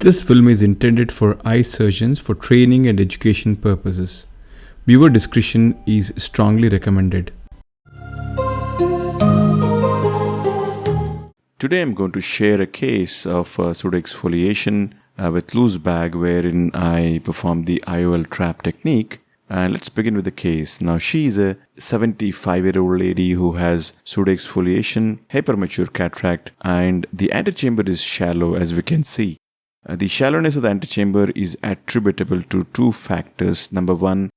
This film is intended for eye surgeons for training and education purposes. Viewer discretion is strongly recommended. Today I'm going to share a case of pseudoexfoliation with loose bag wherein I perform the IOL trap technique. And let's begin with the case. Now she is a 75-year-old lady who has pseudoexfoliation, hypermature cataract, and the antechamber is shallow as we can see. The shallowness of the antechamber is attributable to two factors. Number one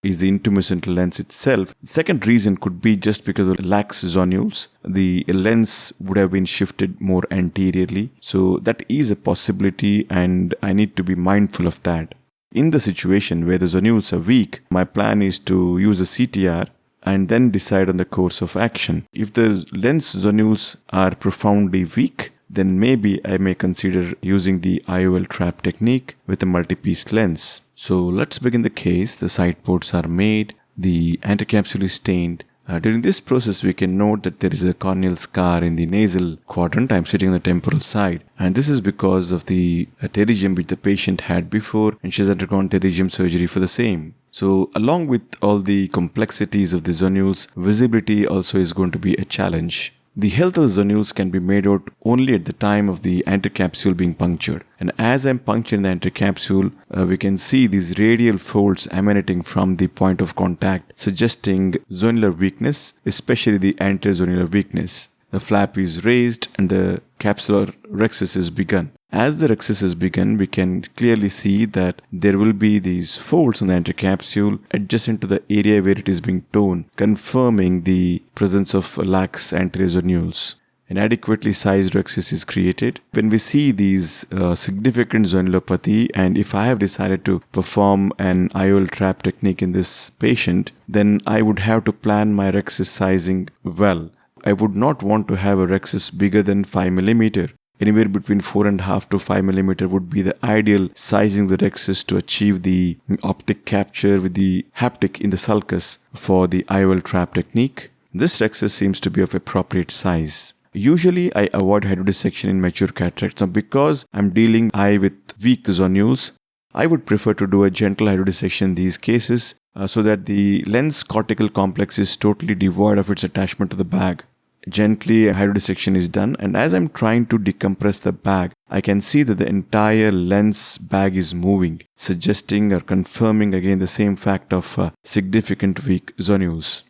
is the intumescent lens itself. The second reason could be just because of lax zonules. The lens would have been shifted more anteriorly. So that is a possibility and I need to be mindful of that. In the situation where the zonules are weak, my plan is to use a CTR and then decide on the course of action. If the lens zonules are profoundly weak, then maybe I may consider using the IOL trap technique with a multi-piece lens. So let's begin the case. The side ports are made, the anticapsule is stained. During this process, we can note that there is a corneal scar in the nasal quadrant. I'm sitting on the temporal side. And this is because of the pterygium which the patient had before and she has undergone pterygium surgery for the same. So along with all the complexities of the zonules, visibility also is going to be a challenge. The health of the zonules can be made out only at the time of the anticapsule being punctured. And as I'm puncturing the anticapsule, we can see these radial folds emanating from the point of contact, suggesting zonular weakness, especially the anterior zonular weakness. The flap is raised and the Capsulorhexis is begun. As the rhexis is begun, we can clearly see that there will be these folds on the anticapsule adjacent to the area where it is being torn, confirming the presence of lax anterior zonules. An adequately sized rhexis is created. When we see these significant zonulopathy, and if I have decided to perform an IOL trap technique in this patient, then I would have to plan my rhexis sizing well. I would not want to have a rhexis bigger than 5 mm. Anywhere between 4.5 to 5 mm would be the ideal sizing the rhexis to achieve the optic capture with the haptic in the sulcus for the IOL trap technique. This rhexis seems to be of appropriate size. Usually I avoid hydrodissection in mature cataracts. Now because I'm dealing eye with weak zonules, I would prefer to do a gentle hydrodissection in these cases so that the lens cortical complex is totally devoid of its attachment to the bag. Gently a hydrodissection is done, and as I'm trying to decompress the bag, I can see that the entire lens bag is moving, suggesting or confirming again the same fact of significant weak zonules.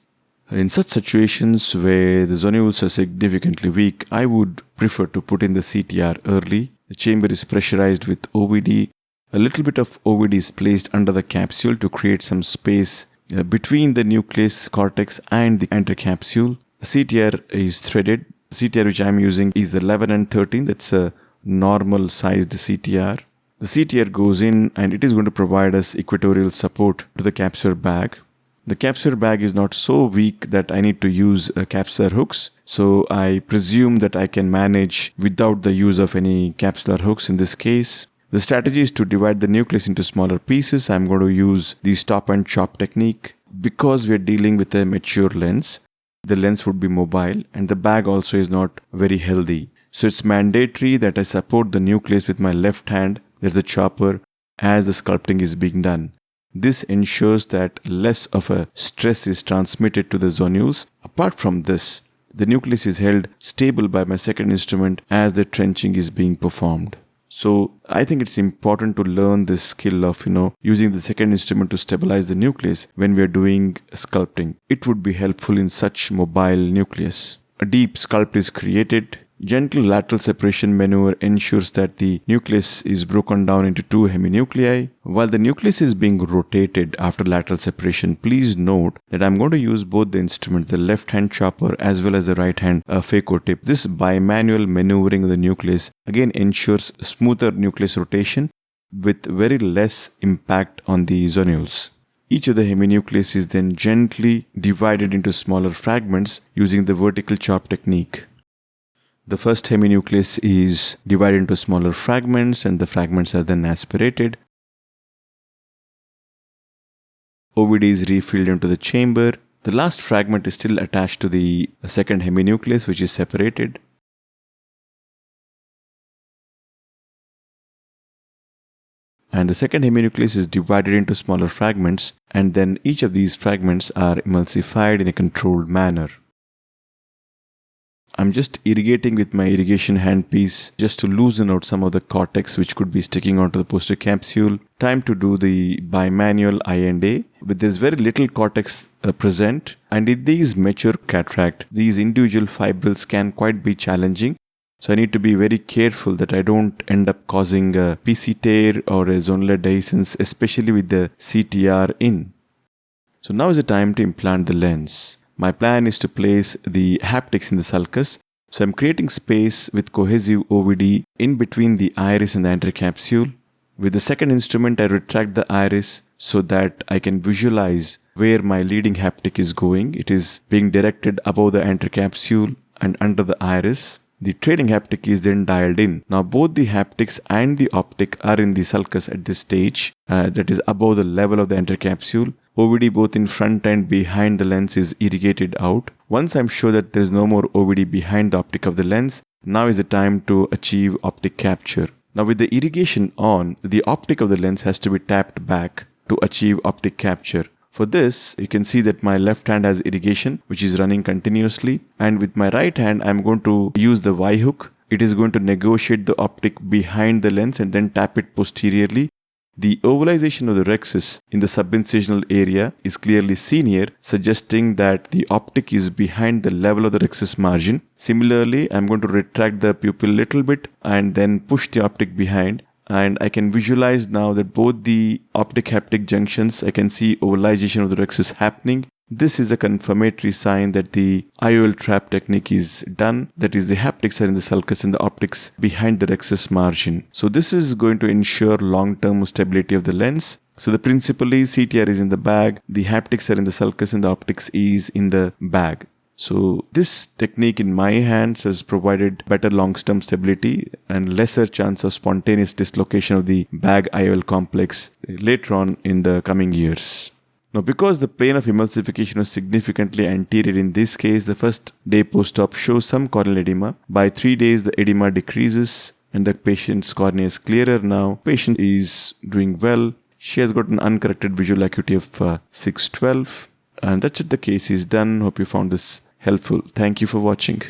In such situations where the zonules are significantly weak, I would prefer to put in the CTR early. The chamber is pressurized with OVD. A little bit of OVD is placed under the capsule to create some space between the nucleus cortex and the anticapsule. CTR is threaded. CTR which I am using is 11 and 13. That's a normal sized CTR. The CTR goes in and it is going to provide us equatorial support to the capsular bag. The capsular bag is not so weak that I need to use capsular hooks. So I presume that I can manage without the use of any capsular hooks in this case. The strategy is to divide the nucleus into smaller pieces. I'm going to use the stop and chop technique. Because we're dealing with a mature lens, the lens would be mobile and the bag also is not very healthy. So it's mandatory that I support the nucleus with my left hand, there's the chopper, as the sculpting is being done. This ensures that less of a stress is transmitted to the zonules. Apart from this, the nucleus is held stable by my second instrument as the trenching is being performed. So I think it's important to learn this skill of, using the second instrument to stabilize the nucleus when we are doing sculpting. It would be helpful in such mobile nucleus. A deep sculpt is created. Gentle lateral separation maneuver ensures that the nucleus is broken down into two heminuclei. While the nucleus is being rotated after lateral separation, please note that I'm going to use both the instruments, the left hand chopper as well as the right hand phaco tip. This bimanual maneuvering of the nucleus again ensures smoother nucleus rotation with very less impact on the zonules. Each of the heminucleus is then gently divided into smaller fragments using the vertical chop technique. The first heminucleus is divided into smaller fragments and the fragments are then aspirated. OVD is refilled into the chamber. The last fragment is still attached to the second heminucleus, which is separated. and the second heminucleus is divided into smaller fragments, and then each of these fragments are emulsified in a controlled manner. I'm just irrigating with my irrigation handpiece just to loosen out some of the cortex which could be sticking onto the posterior capsule. Time to do the bimanual I&A. With this very little cortex present, and in these mature cataract, these individual fibrils can quite be challenging. So I need to be very careful that I don't end up causing a PC tear or a zonular dehiscence, especially with the CTR in. So now is the time to implant the lens. My plan is to place the haptics in the sulcus. So I'm creating space with cohesive OVD in between the iris and the anterior capsule. With the second instrument, I retract the iris so that I can visualize where my leading haptic is going. It is being directed above the anterior capsule and under the iris. The trailing haptic is then dialed in. Now both the haptics and the optic are in the sulcus at this stage, that is above the level of the anterior capsule. OVD both in front and behind the lens is irrigated out. Once I'm sure that there is no more OVD behind the optic of the lens, now is the time to achieve optic capture. Now with the irrigation on, the optic of the lens has to be tapped back to achieve optic capture. For this, you can see that my left hand has irrigation, which is running continuously. And with my right hand, I'm going to use the Y hook. It is going to negotiate the optic behind the lens and then tap it posteriorly. The ovalization of the rhexis in the subincisional area is clearly seen here, suggesting that the optic is behind the level of the rhexis margin. Similarly, I'm going to retract the pupil a little bit and then push the optic behind. And I can visualize now that both the optic-haptic junctions, I can see ovalization of the rhexis happening. This is a confirmatory sign that the IOL trap technique is done. That is, the haptics are in the sulcus and the optics behind the rhexis margin. So this is going to ensure long-term stability of the lens. So the principle is CTR is in the bag, the haptics are in the sulcus and the optics is in the bag. So this technique in my hands has provided better long-term stability and lesser chance of spontaneous dislocation of the bag IOL complex later on in the coming years. Now, because the plane of emulsification was significantly anterior in this case, the first day post-op shows some corneal edema. By 3 days, the edema decreases and the patient's cornea is clearer now. Patient is doing well. She has got an uncorrected visual acuity of 612. And that's it. The case is done. Hope you found this helpful. Thank you for watching.